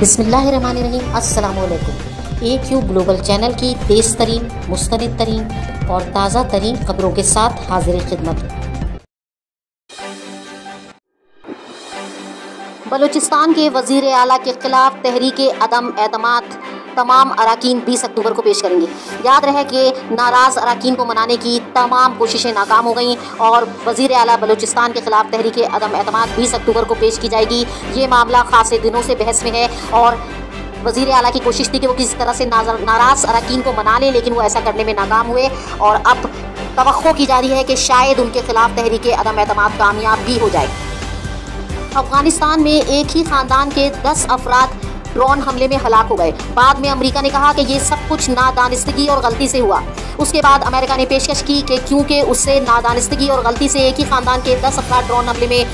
बिस्मिल्लाहिर्रहमानिर्रहीम। अस्सलामुअलैकुम। AQ global channel की तेज़ तरीन, मुस्तनिद तरीन और ताज़ा तरीन खबरों के साथ हाजिर खिदमत। बलूचिस्तान के वज़ीर आला के खिलाफ तहरीके अदम एतमाद तमाम अरकान 20 अक्टूबर को पेश करेंगे। याद रहे कि नाराज़ अरकान को मनाने की तमाम कोशिशें नाकाम हो गईं और वज़ीर आला बलूचिस्तान के खिलाफ तहरीके अदम एतमाद 20 अक्टूबर को पेश की जाएगी। ये मामला खासे दिनों से बहस में है और वज़ीर आला की कोशिश थी कि वो किसी तरह से नाराज़ अरकान को मना लें, लेकिन वो ऐसा करने में नाकाम हुए और अब तवक्को की जा रही है कि शायद उनके खिलाफ तहरीके अदम एतमाद कामयाब भी हो जाए। अफगानिस्तान में एक ही ख़ानदान के 10 अफराद ड्रोन हमले में हलाक हो गए। बाद में अमेरिका ने कहा कि ये सब कुछ नादानिस्तगी और गलती से हुआ। उसके बाद अमेरिका ने पेशकश की कि क्योंकि उससे नादानिस्तगी और गलती से एक ही ख़ानदान के 10 अफराद ड्रोन हमले में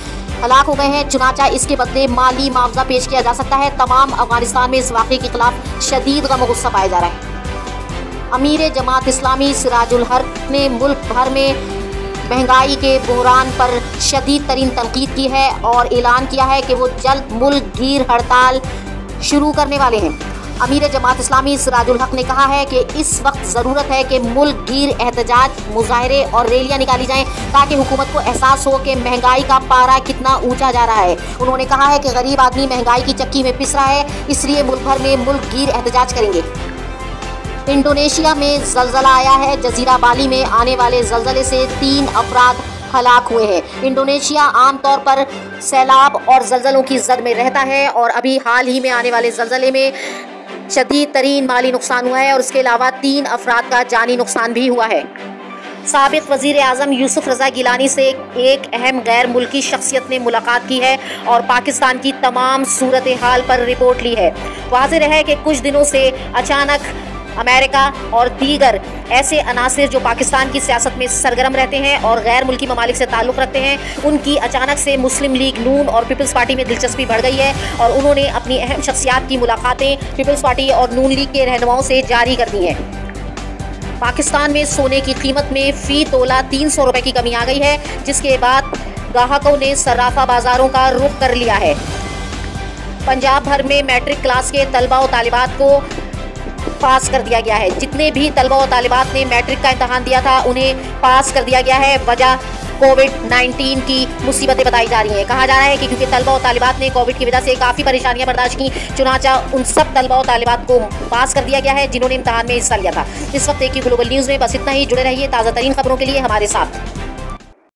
हलाक हो गए हैं, चुनाचा इसके बदले माली मुआवजा पेश किया जा सकता है। तमाम अफगानिस्तान में इस वाक़े के खिलाफ शदीद गम गुस्सा पाया जा रहा है। अमीर जमात इस्लामी सिराजुल हक ने मुल्क भर में महंगाई के बहरान पर शदीद तरीन तनकीद की है और ऐलान किया है कि वो जल्द मुल्क गिर हड़ताल शुरू करने वाले हैं। अमीर जमात इस्लामी सिराजुल हक ने कहा है कि इस वक्त ज़रूरत है कि मुल्क गिर एहतजाज, मुजाहरे और रैलियां निकाली जाएं ताकि हुकूमत को एहसास हो कि महंगाई का पारा कितना ऊंचा जा रहा है। उन्होंने कहा है कि गरीब आदमी महंगाई की चक्की में पिस रहा है, इसलिए मुल्क भर में मुल्क गिर एहतजाज करेंगे। इंडोनेशिया में ज़लज़ला आया है। जज़ीरा बाली में आने वाले ज़लज़ले से 3 अफराद हलाक हुए हैं। इंडोनेशिया आमतौर पर सैलाब और ज़लज़लों की जद में रहता है और अभी हाल ही में आने वाले ज़लज़ले में शदीद तरीन माली नुकसान हुआ है और उसके अलावा 3 अफराद का जानी नुकसान भी हुआ है। साबिक़ वज़ीर आज़म यूसुफ रज़ा गिलानी से एक अहम गैर मुल्की शख्सियत ने मुलाकात की है और पाकिस्तान की तमाम सूरत हाल पर रिपोर्ट ली है। वाज़ेह है कि कुछ दिनों से अचानक अमेरिका और दीगर ऐसे अनासिर जो पाकिस्तान की सियासत में सरगर्म रहते हैं और गैर मुल्की ममालिक से ताल्लुक़ रखते हैं, उनकी अचानक से मुस्लिम लीग नून और पीपल्स पार्टी में दिलचस्पी बढ़ गई है और उन्होंने अपनी अहम शख्सियात की मुलाकातें पीपल्स पार्टी और नून लीग के रहनुमाओं से जारी कर दी हैं। पाकिस्तान में सोने की कीमत में फ़ी तोला 300 रुपये की कमी आ गई है, जिसके बाद ग्राहकों ने सर्राफा बाज़ारों का रुख कर लिया है। पंजाब भर में मैट्रिक क्लास के तलबा और तालिबात को पास कर दिया गया है। जितने भी तलबा और तालिबात ने मैट्रिक का इम्तहान दिया था उन्हें पास कर दिया गया है। वजह कोविड-19 की मुसीबतें बताई जा रही हैं। कहा जा रहा है कि क्योंकि तलबा और तालिबात ने कोविड की वजह से काफ़ी परेशानियां बर्दाश्त की, चुनाचा उन सब तलबा और तालिबात को पास कर दिया गया है जिन्होंने इम्तहान में हिस्सा लिया था। इस वक्त AQ ग्लोबल न्यूज़ में बस इतना ही। जुड़े रहिए ताज़ा तरीन खबरों के लिए हमारे साथ।